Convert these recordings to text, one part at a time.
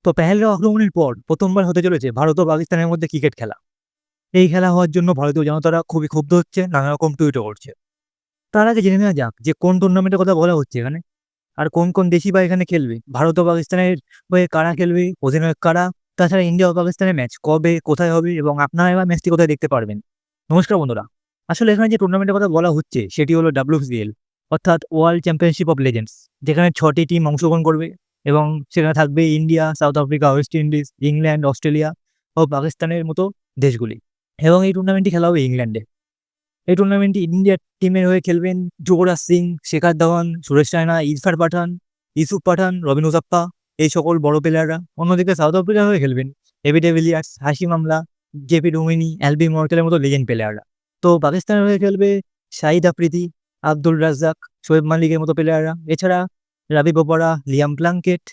তো পেহেলগাঁও আক্রমণের পর প্রথমবার হতে চলেছে ভারত ও পাকিস্তানের মধ্যে ক্রিকেট খেলা। এই খেলা হওয়ার জন্য ভারতীয় জনতারা খুবই ক্ষুব্ধ হচ্ছে, নানা রকম টুইটও করছে। তার আগে জেনে নেওয়া যাক যে কোন টুর্নামেন্টের কথা বলা হচ্ছে এখানে, আর কোন কোন দেশই বা এখানে খেলবে, ভারত ও পাকিস্তানের হয়ে কারা খেলবে, অধিনায়ক কারা, তাছাড়া ইন্ডিয়া ও পাকিস্তানের ম্যাচ কবে, কোথায় হবে এবং আপনারা এবার ম্যাচটি কোথায় দেখতে পারবেন। নমস্কার বন্ধুরা। আসলে এখানে যে টুর্নামেন্টের কথা বলা হচ্ছে সেটি হলো WCL, অর্থাৎ ওয়ার্ল্ড চ্যাম্পিয়নশিপ অফ লেজেন্ডস, যেখানে 6টি টিম অংশগ্রহণ করবে এবং সেখানে থাকবে India, South Africa, West Indies, England, Australia ও পাকিস্তানের মতো দেশগুলি। এবং এই টুর্নামেন্টটি খেলা হবে ইংল্যান্ডে। এই টুর্নামেন্টে ইন্ডিয়ার টিমের হয়ে খেলবেন যুবরাজ সিং, শেখর ধাওয়ান, সুরেশ রায়না, ইরফান পাঠান, ইউসুফ পাঠান, রবিন উথাপ্পা, এই সকল বড় প্লেয়াররা। অন্যদিকে সাউথ আফ্রিকার হয়ে খেলবেন এবি ডিভিলিয়ার্স, হাশিম আমলা, জেপি ডুমিনি, অ্যালবি মর্টেলের মতো লিজেন্ড প্লেয়াররা। তো পাকিস্তানের হয়ে খেলবে শাহিদ আফ্রিদি, আব্দুল রাজ্জাক, শোয়েব মালিকের মতো প্লেয়াররা। এছাড়া রাবি বোপারা, লিয়াম প্লাঙ্কেট,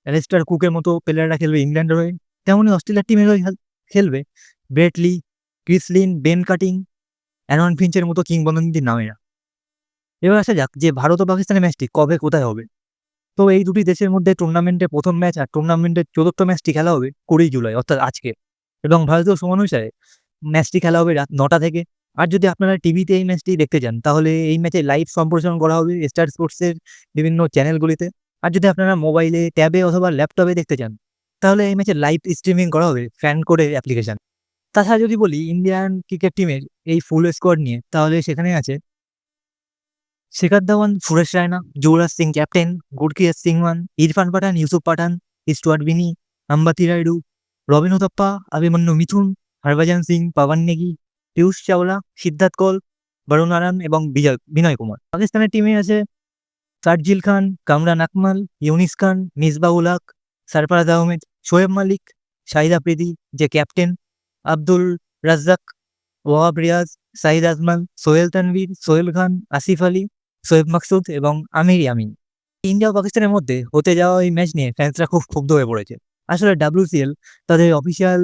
অ্যালিস্টার কুকের মতো প্লেয়াররা খেলবে ইংল্যান্ডের হয়ে। তেমনই অস্ট্রেলিয়ার টিমের হয়ে খেলবে Brett Lee, Chris Lynn, Ben Cutting, Aaron ফিঞ্চের মতো কিংবদন্তির নামেরা। এবার আসা যাক যে ভারত ও পাকিস্তানের ম্যাচটি কবে কোথায় হবে। তো এই দুটি দেশের মধ্যে টুর্নামেন্টের প্রথম ম্যাচ আর টুর্নামেন্টের চতুর্থ ম্যাচটি খেলা হবে 20 জুলাই, অর্থাৎ আজকে। এবং ভারতীয় সময় অনুসারে ম্যাচটি খেলা হবে রাত 9টা থেকে। আর যদি আপনারা টিভিতে এই ম্যাচটি দেখতে চান তাহলে এই ম্যাচের লাইভ সম্প্রচারণ করা হবে স্টার স্পোর্টসের বিভিন্ন চ্যানেলগুলিতে। আর যদি আপনারা মোবাইলে, ট্যাবে অথবা ল্যাপটপে দেখতে চান তাহলে এই ম্যাচের লাইভ স্ট্রিমিং করা হবে ফ্যান কোডের অ্যাপ্লিকেশন। তাছাড়া যদি বলি ইন্ডিয়ান ক্রিকেট টিমের এই ফুল স্কোয়াড নিয়ে, তাহলে সেখানে আছে শেখর ধাওয়ান, সুরেশ রায়না, যুবরাজ সিং ক্যাপ্টেন, গুরকিরাত সিং ওয়ান, ইরফান পাঠান, ইউসুফ পাঠান, স্টুয়ার্ট বিনি, আম্বাতি রায়ডু, রবিন উথাপ্পা, অভিমন্যু মিথুন, হরভজন সিং, পাওয়ান নেগি, পীয়ূষ চাওলা, সিদ্ধার্থ কৌল, বরুণ আরান এবং বিনয় কুমার। পাকিস্তানের টিমে আছে শারজিল খান, কামরান আকমাল, ইউনিস খান, মিসবাউল হক, সরফরাজ আহমেদ, শোয়েব মালিক, শাহিদ আফ্রিদি যে ক্যাপ্টেন, আব্দুল রাজ্জাক, ওয়াহাব রিয়াজ, সাহিদ আজমান, সোহেল তানভীর, সোহেল খান, আসিফ আলী, শোয়েব মাকসুদ এবং আমির ইয়ামিন। ইন্ডিয়া ও পাকিস্তানের মধ্যে হতে যাওয়া এই ম্যাচ নিয়ে ফ্যান্সরা খুব ক্ষুব্ধ হয়ে পড়েছে। আসলে WCL তাদের অফিসিয়াল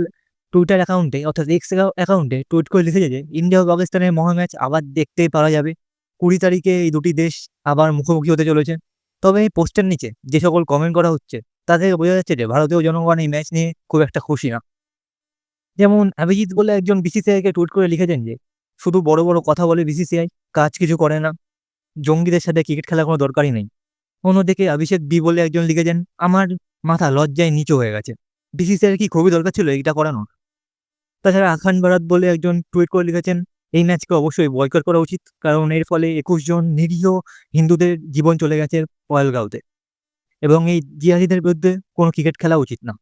টুইটার অ্যাকাউন্টে, অর্থাৎ এক্স অ্যাকাউন্টে টুইট করে লিখেছে যে ইন্ডিয়া ও পাকিস্তানের মহা ম্যাচ আবার দেখতে পাওয়া যাবে। 20 তারিখে এই দুটি দেশ আবার মুখোমুখি হতে চলেছে। তবে এই পোস্টের নিচে যে সকল কমেন্ট করা হচ্ছে তা থেকে বোঝা যাচ্ছে যে ভারতীয় জনগণ এই ম্যাচ নিয়ে খুব একটা খুশি না। যেমন অভিজিৎ বলে একজন BCCI-কে টুইট করে লিখেছেন যে শুধু বড় বড় কথা বলে BCCI, কাজ কিছু করে না, জঙ্গিদের সাথে ক্রিকেট খেলার কোনো দরকারই নেই। অন্যদিকে অভিষেক বি বলে একজন লিখেছেন, আমার মাথা লজ্জায় নিচু হয়ে গেছে, BCCI কি খুবই দরকার ছিল এইটা করানোর। তাছাড়া আখান বারাত বলে একজন টুইট করে লিখেছেন, এই ম্যাচকে অবশ্যই বয়কট করা উচিত, কারণ এর ফলে 21 জন নিরীহ হিন্দুদের জীবন চলে গেছে পহেলগাঁওতে এবং এই জিহাদিদের বিরুদ্ধে কোনো ক্রিকেট খেলা উচিত না।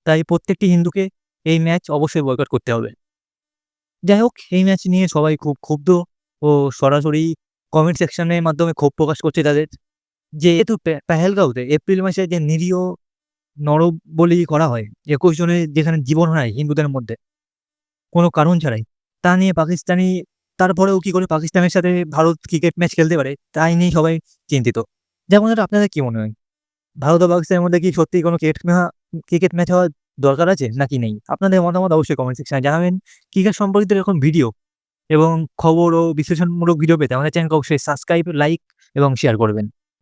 তাই প্রত্যেকটি হিন্দুকে এই ম্যাচ অবশ্যই বয়কট করতে হবে। যাই হোক, এই ম্যাচ নিয়ে সবাই খুব ক্ষুব্ধ ও সরাসরি কমেন্ট সেকশনের মাধ্যমে ক্ষোভ প্রকাশ করছে তাদের। যেহেতু পেহেলগাঁওতে এপ্রিল মাসে যে নিরীহ নরবলি করা হয়, 21 জনের যেখানে জীবন হারায় হিন্দুদের মধ্যে কোনো কারণ ছাড়াই, তা নিয়ে পাকিস্তানি, তারপরেও কি করে পাকিস্তানের সাথে ভারত ক্রিকেট ম্যাচ খেলতে পারে তাই নিয়ে সবাই চিন্তিত। যেমন ধরো আপনাদের কি মনে হয়, ভারত ও পাকিস্তানের মধ্যে কি সত্যিই কোনো ক্রিকেট ম্যাচ হওয়ার দরকার আছে নাকি নেই? আপনাদের মতামত অবশ্যই কমেন্ট সেকশনে জানাবেন। ক্রিকেট সম্পর্কিত এরকম ভিডিও এবং খবর ও বিশ্লেষণমূলক ভিডিও পেতে আমাদের চ্যানেলকে অবশ্যই সাবস্ক্রাইব, লাইক এবং শেয়ার করবেন।